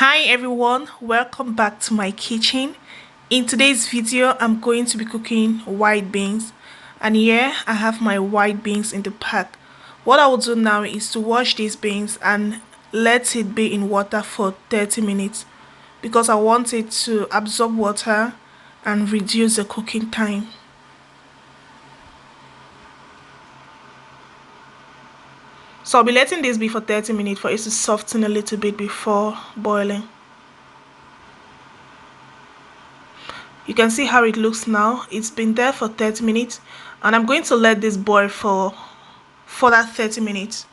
Hi everyone, welcome back to my kitchen. In today's video I'm going to be cooking white beans, and here I have my white beans in the pack. What I will do now is to wash these beans and let it be in water for 30 minutes because I want it to absorb water and reduce the cooking time. So I'll be letting this be for 30 minutes for it to soften a little bit before boiling. You can see how it looks now. It's been there for 30 minutes and I'm going to let this boil for that 30 minutes.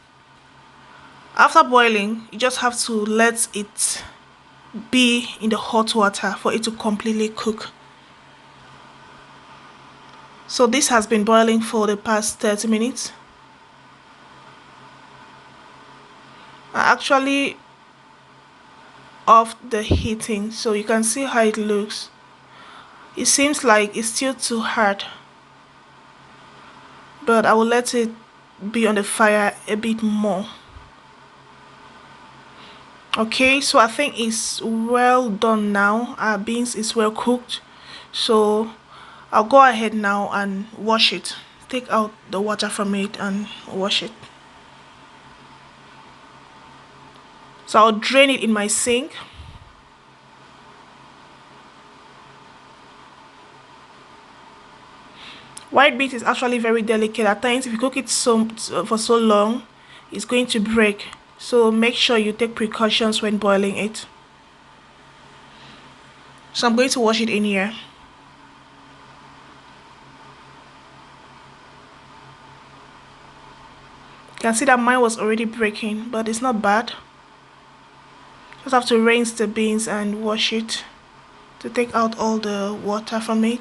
After boiling, you just have to let it be in the hot water for it to completely cook. So this has been boiling for the past 30 minutes. I actually off the heating so you can see how it looks. It seems like it's still too hard, but I will let it be on the fire a bit more. Okay, so I think it's well done now. Our beans is well cooked, so I'll go ahead now and wash it. Take out the water from it and wash it. So I'll drain it in my sink. White beans is actually very delicate. At times if you cook it for so long, it's going to break, so make sure you take precautions when boiling it. So I'm going to wash it in here. You can see that mine was already breaking, but it's not bad. Just have to rinse the beans and wash it to take out all the water from it.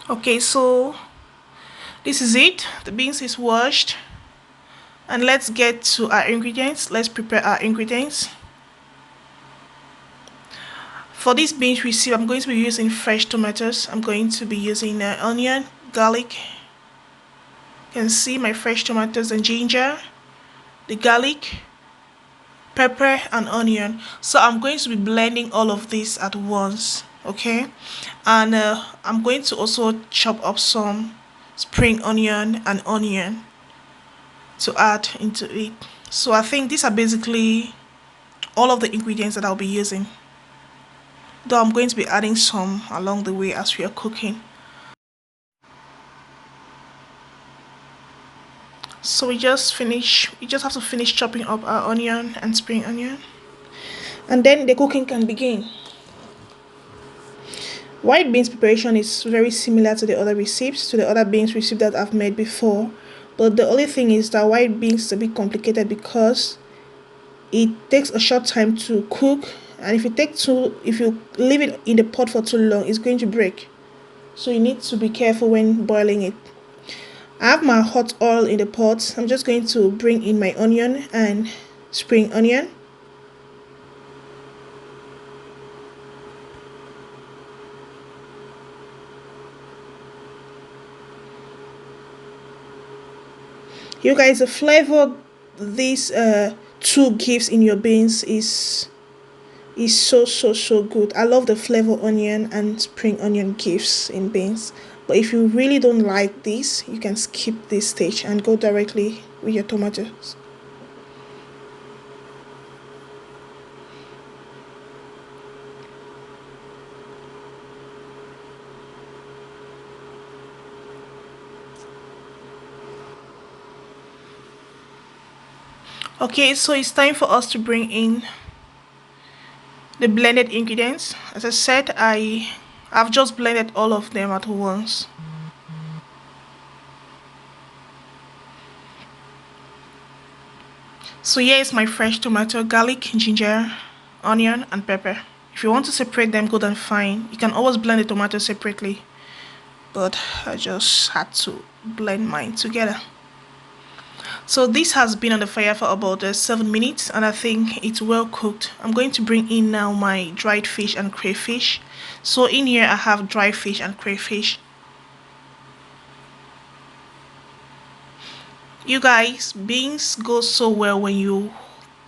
Okay, so this is it. The beans is washed, and let's get to our ingredients. Let's prepare our ingredients. For these beans recipe, I'm going to be using fresh tomatoes. I'm going to be using onion, garlic. You can see my fresh tomatoes and ginger, the garlic, pepper and onion. So I'm going to be blending all of this at once, okay? And I'm going to also chop up some spring onion and onion to add into it. So I think these are basically all of the ingredients that I'll be using, though I'm going to be adding some along the way as we are cooking. So we just have to finish chopping up our onion and spring onion, and then the cooking can begin. White beans preparation is very similar to the other beans recipe that I've made before, but the only thing is that white beans is a bit complicated because it takes a short time to cook, and if you leave it in the pot for too long, it's going to break. So you need to be careful when boiling it. I have my hot oil in the pot. I'm just going to bring in my onion and spring onion. You guys, the flavor these two gives in your beans is so good. I love the flavor onion and spring onion gives in beans. But if you really don't like this, you can skip this stage and go directly with your tomatoes. Okay, so it's time for us to bring in the blended ingredients. As I said, I've just blended all of them at once. So here is my fresh tomato, garlic, ginger, onion and pepper. If you want to separate them, good and fine. You can always blend the tomato separately, but I just had to blend mine together. So this has been on the fire for about 7 minutes, and I think it's well cooked. I'm going to bring in now my dried fish and crayfish. So in here I have dried fish and crayfish. You guys, beans go so well when you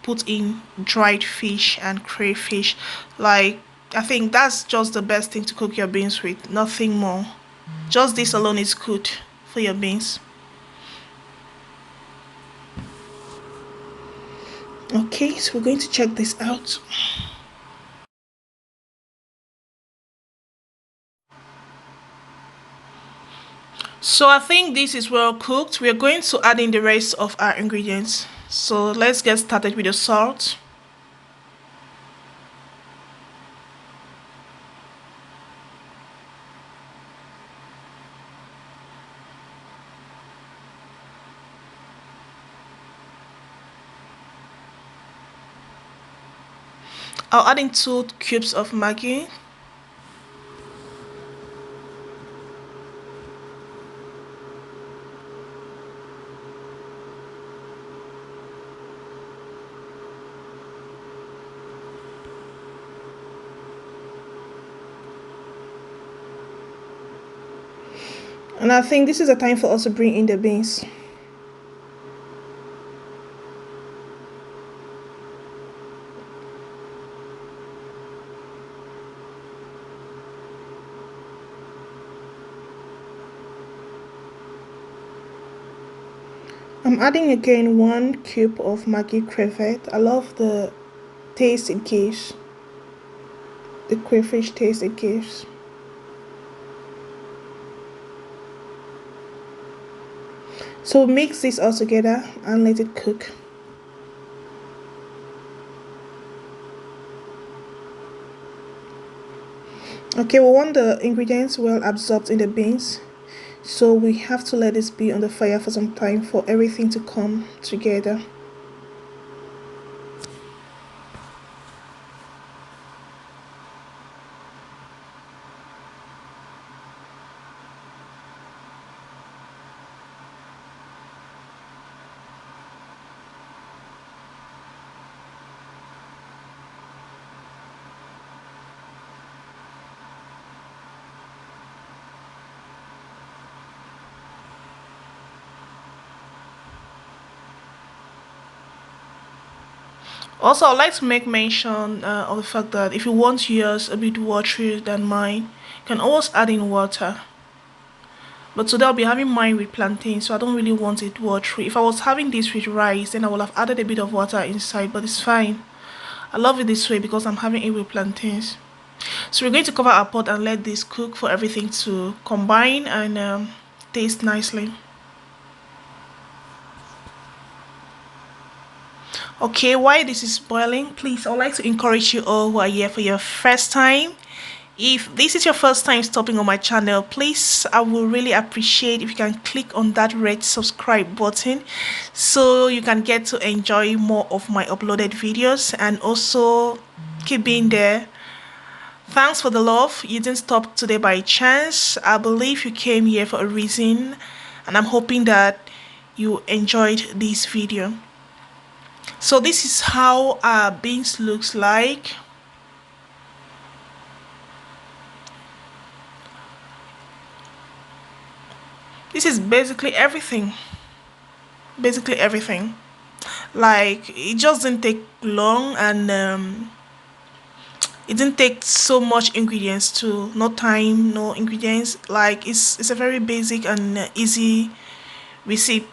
put in dried fish and crayfish. Like, I think that's just the best thing to cook your beans with, nothing more. Just this alone is good for your beans. Okay, so we're going to check this out. So I think this is well cooked. We are going to add in the rest of our ingredients. So let's get started with the salt. I'll add in 2 cubes of Maggi. And I think this is the time for us to bring in the beans. I'm adding again 1 cube of Maggi crevette. I love the taste it gives, the crayfish taste it gives. So mix this all together and let it cook. Okay, we want the ingredients well absorbed in the beans, so we have to let this be on the fire for some time for everything to come together. Also, I'd like to make mention of the fact that if you want yours a bit watery than mine, you can always add in water. But today I'll be having mine with plantain, so I don't really want it watery. If I was having this with rice, then I would have added a bit of water inside, but it's fine. I love it this way because I'm having it with plantains. So we're going to cover our pot and let this cook for everything to combine and taste nicely. Okay, while this is boiling, please, I would like to encourage you all who are here for your first time. If this is your first time stopping on my channel, please, I will really appreciate if you can click on that red subscribe button so you can get to enjoy more of my uploaded videos, and also keep being there. Thanks for the love. You didn't stop today by chance. I believe you came here for a reason, and I'm hoping that you enjoyed this video. So this is how our beans looks like. This is basically everything. Basically everything. Like, it just didn't take long, and it didn't take so much ingredients too. No time, no ingredients. Like, it's a very basic and easy recipe.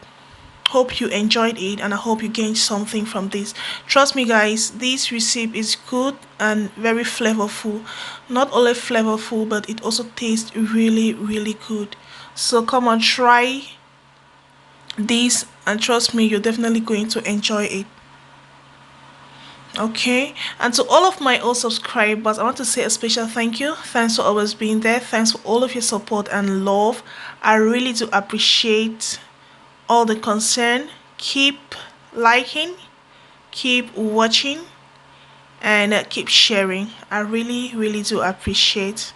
Hope you enjoyed it, and I hope you gained something from this. Trust me guys, this recipe is good and very flavorful. Not only flavorful, but it also tastes really good. So come on, try this, and trust me, you're definitely going to enjoy it. Okay, and to all of my old subscribers, I want to say a special thank you. Thanks for always being there. Thanks for all of your support and love. I really do appreciate all the concern. Keep liking, keep watching, and keep sharing. I really do appreciate.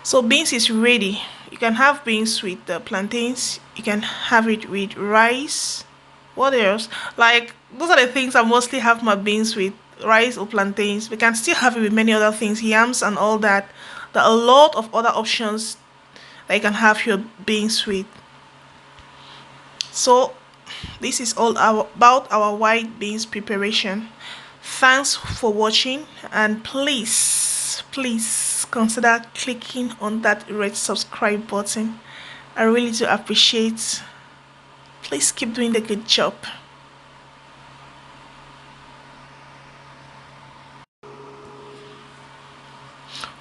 So beans is ready. You can have beans with the plantains. You can have it with rice. What else? Like those are the things I mostly have my beans with, rice or plantains. We can still have it with many other things, yams and all that. There are a lot of other options that you can have your beans with. So this is all about our white beans preparation. Thanks for watching, and please consider clicking on that red subscribe button. I really do appreciate. Please keep doing the good job.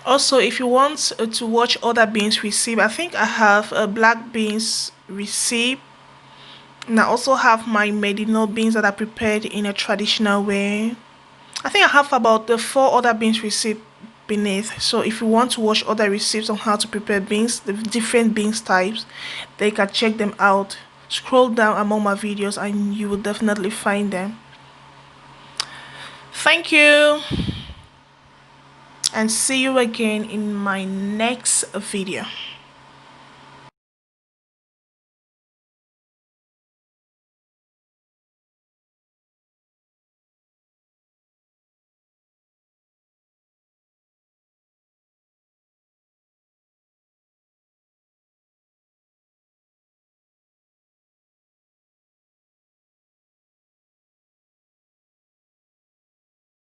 Also, if you want to watch other beans recipe, I think I have a black beans recipe, and I also have my medino beans that are prepared in a traditional way. I think I have about the 4 other beans recipe beneath. So if you want to watch other recipes on how to prepare beans, the different beans types, then you can check them out. Scroll down among my videos and you will definitely find them. Thank you, and see you again in my next video.